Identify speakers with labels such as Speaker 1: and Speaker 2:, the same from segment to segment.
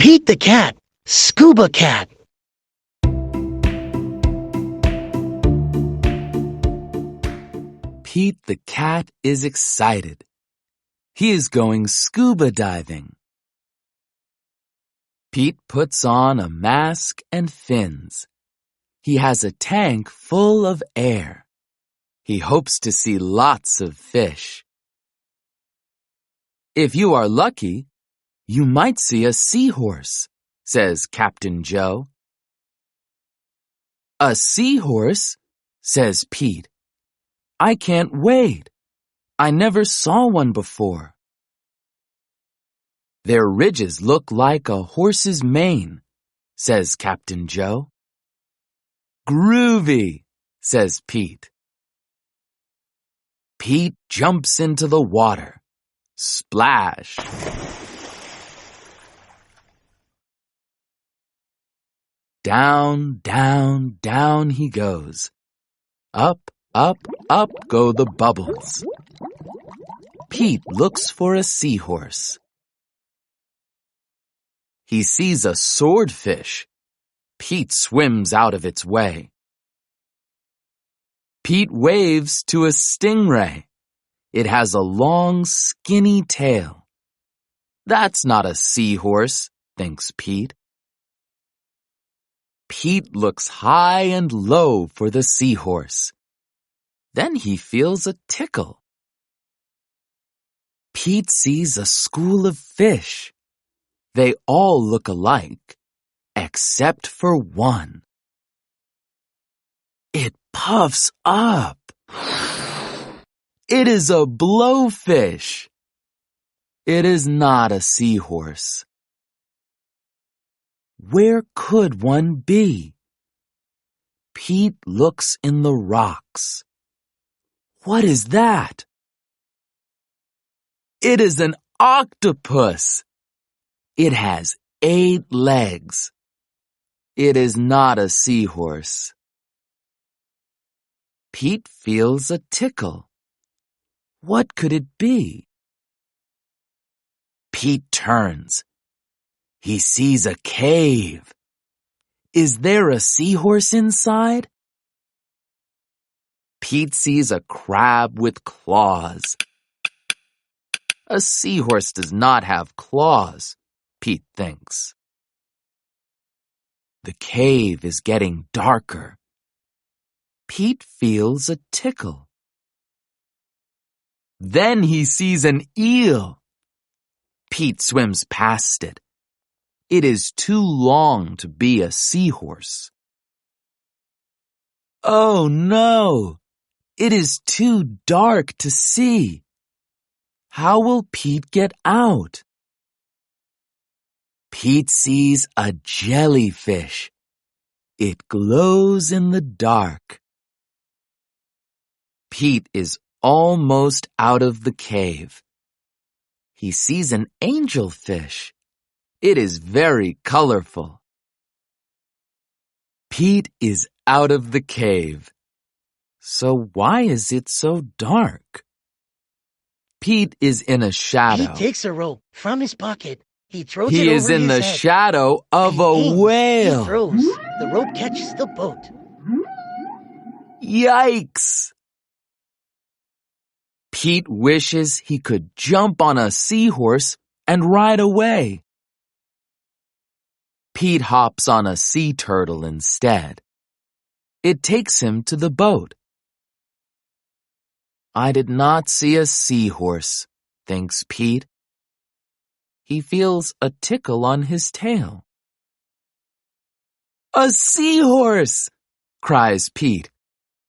Speaker 1: Pete the cat, Scuba-Cat.
Speaker 2: Pete the cat is excited. He is going scuba diving. Pete puts on a mask and fins. He has a tank full of air. He hopes to see lots of fish. If you are lucky, you might see a seahorse, says Captain Joe. A seahorse, says Pete. I can't wait. I never saw one before. Their ridges look like a horse's mane, says Captain Joe. Groovy, says Pete. Pete jumps into the water. Splash. Down, down, down he goes. Up, up, up go the bubbles. Pete looks for a seahorse. He sees a swordfish. Pete swims out of its way. Pete waves to a stingray. It has a long, skinny tail. That's not a seahorse, thinks Pete. Pete looks high and low for the seahorse. Then he feels a tickle. Pete sees a school of fish. They all look alike, except for one. It puffs up. It is a blowfish. It is not a seahorse. Where could one be? Pete looks in the rocks. What is that? It is an octopus. It has 8 legs. It is not a seahorse. Pete feels a tickle. What could it be? Pete turns. He sees a cave. Is there a seahorse inside? Pete sees a crab with claws. A seahorse does not have claws, Pete thinks. The cave is getting darker. Pete feels a tickle. Then he sees an eel. Pete swims past it. It is too long to be a seahorse. Oh no! It is too dark to see. How will Pete get out? Pete sees a jellyfish. It glows in the dark. Pete is almost out of the cave. He sees an angelfish. It is very colorful. Pete is out of the cave. So why is it so dark? Pete is in a shadow.
Speaker 1: Pete takes a rope from his pocket. He throws it
Speaker 2: He
Speaker 1: over
Speaker 2: is in
Speaker 1: his
Speaker 2: the
Speaker 1: head.
Speaker 2: shadow of
Speaker 1: He
Speaker 2: a
Speaker 1: aims.
Speaker 2: whale.
Speaker 1: He throws. The rope catches the boat.
Speaker 2: Yikes! Pete wishes he could jump on a seahorse and ride away. Pete hops on a sea turtle instead. It takes him to the boat. I did not see a seahorse, thinks Pete. He feels a tickle on his tail. A seahorse! Cries Pete.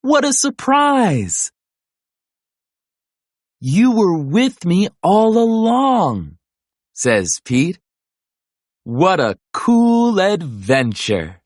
Speaker 2: What a surprise! You were with me all along, says Pete. What a cool adventure!